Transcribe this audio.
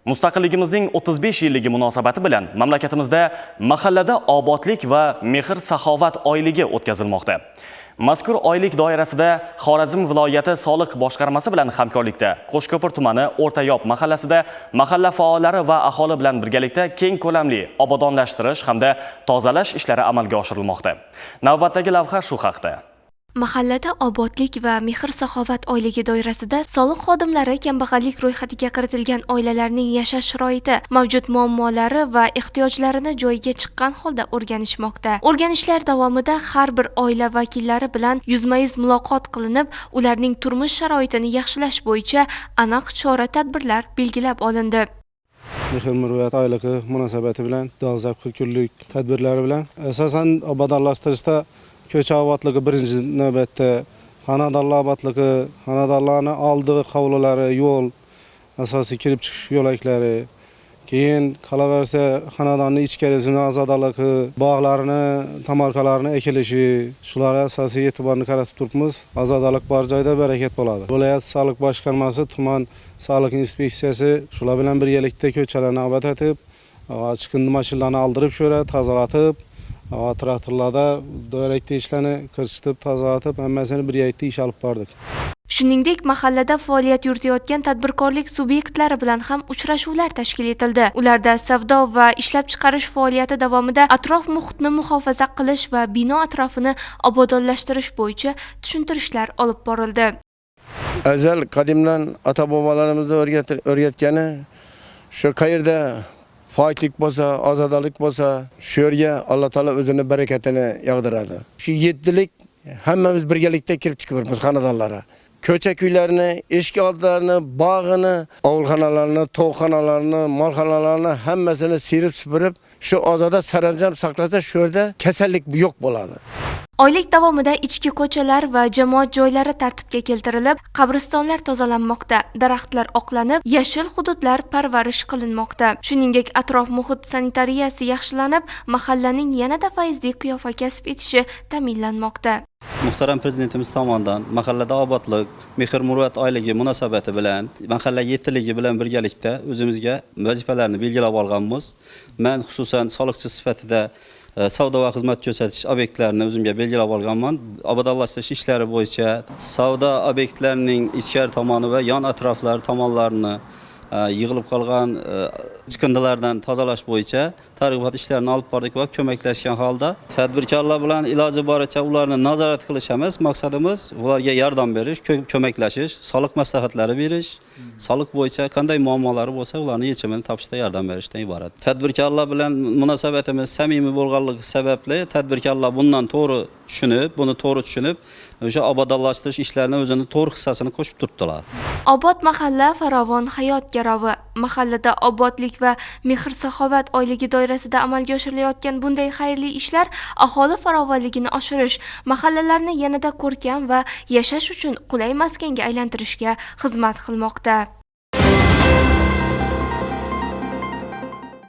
Mustaqilligimizning 35 yilligi munosabati bilan mamlakatimizda mahallada obodlik va mehr-saxovat oyligi o'tkazilmoqda. Mazkur oylik doirasida Xorazm viloyati soliq boshqarmasi bilan hamkorlikda Qo'shko'pir tumani O'rtayob mahallasida mahalla faollari va aholi bilan birgalikda keng ko'lamli obodonlashtirish hamda tozalash ishlari amalga oshirilmoqda. Navbatdagi lavha shu haqda. Mahallada obodlik va mehr-saxovat oyligi doirasida soliq xodimlari kambag'allik ro'yxatiga kiritilgan oilalarning yashash sharoiti, mavjud muammolari va ehtiyojlarini joyiga chiqqan holda o'rganishmoqda. O'rganishlar davomida har bir oila vakillari bilan yuzma-yuz muloqot qilinib, ularning turmush sharoitini yaxshilash bo'yicha aniq chora-tadbirlar belgilab olindi. Mehr-muruvvat oyligi munosabati bilan dolzarb kunlik tadbirlari bilan asosan obodonlashtirishda ko'cha obodligi birinchi navbatda, xonadonlar obodligi, xonadonlarning oldi hovlilari, yo'l, asosiy kirib chiqish yo'laklari, keyin qolaversa xonadonning ichkarisini ozodaligi, bog'larini, tomorqalarini ekilishi, shularga asosiy e'tiborni qaratib turibmiz. Ozodalik bor joyda barakat bo'ladi. Viloyat soliq boshqarmasi, tuman soliq inspeksiyasi shular bilan birgalikda ko'chalarni obod etib, chiqindi mashinalarni oldirib sho'ra tozalatib, traktorlarda do'rakda ishlarni kirishtirib, tozalatib, hammasini birgalikda ish olib bordik. Shuningdek, mahallada faoliyat yuritayotgan tadbirkorlik subyektlari bilan ham uchrashuvlar tashkil etildi. Ularda savdo va ishlab chiqarish faoliyati davomida atrof muhitni muhofaza qilish va bino atrofini obodonlashtirish bo'yicha tushuntirishlar olib borildi. Azal qadimdan ota-bobolarimiz o'rgatgani shu qayerda foytlik bo'lsa, ozodalik bo'lsa, shu yerga Alloh taolo o'zining barakatini yog'diradi. Shu 7lik hammamiz birgalikda kirib chiqibmiz xonadonlarga. Ko'cha-kuylarni, eshik oldilarini, bog'ini, ovulxonalarni, to'yxonalarni, molxonalarni hammasini sirib supurib, shu ozoda saranjom saqlasa, shu yerda kasallik yo'q bo'ladi. Oylik davomida ichki ko'chalar va jamoat joylari tartibga keltirilib, qabristonlar tozalanmoqda, daraxtlar oqlanib, yashil hududlar parvarish qilinmoqda. Shuningdek, atrof muhit sanitariyasi yaxshilanib, mahallaning yanada fayzli qiyofa kasb etishi ta'minlanmoqda. Muhtaram Prezidentimiz tomonidan mahallada obodlik, mehr-muruvvat oyligi munosabati bilan mahalla yetiligi bilan birgalikda o'zimizga vazifalarni belgilab olganmiz. Men xususan soliqchi sifatida savdo va xizmat ko'rsatish obyektlarini o'zimga belgilab olganman. Obodonlashtirish ishlari bo'yicha savdo obyektlarining ichkari tomoni va yon atroflar tomonlarini yig'ilib qolgan chiqindilardan tozalash bo'yicha targ'ibot ishlarini olib bordik va ko'maklashgan holda tadbirkorlar bilan iloji boricha ularni nazorat qilish emas, maqsadimiz ularga yordam berish, ko'maklashish, soliq maslahatlari berish, soliq bo'yicha qanday muammolari bo'lsa, ularning yechimini topishda yordam berishdan iborat. Tadbirkorlar bilan munosabatimiz samimiy bo'lganligi sababli tadbirkorlar bundan to'g'ri tushunib, o'sha obodonlashtirish ishlarini o'zining to'g'ri hissasini qo'shib turibdilar. Obod mahalla farovon hayot garovi. Mahallada obodlik va mehr-saxovat oyligi doirasida amalga oshirilayotgan bunday xayrli ishlar aholi farovonligini oshirish, mahallalarni yanada ko'rkam va yashash uchun qulay maskanga aylantirishga xizmat qilmoqda.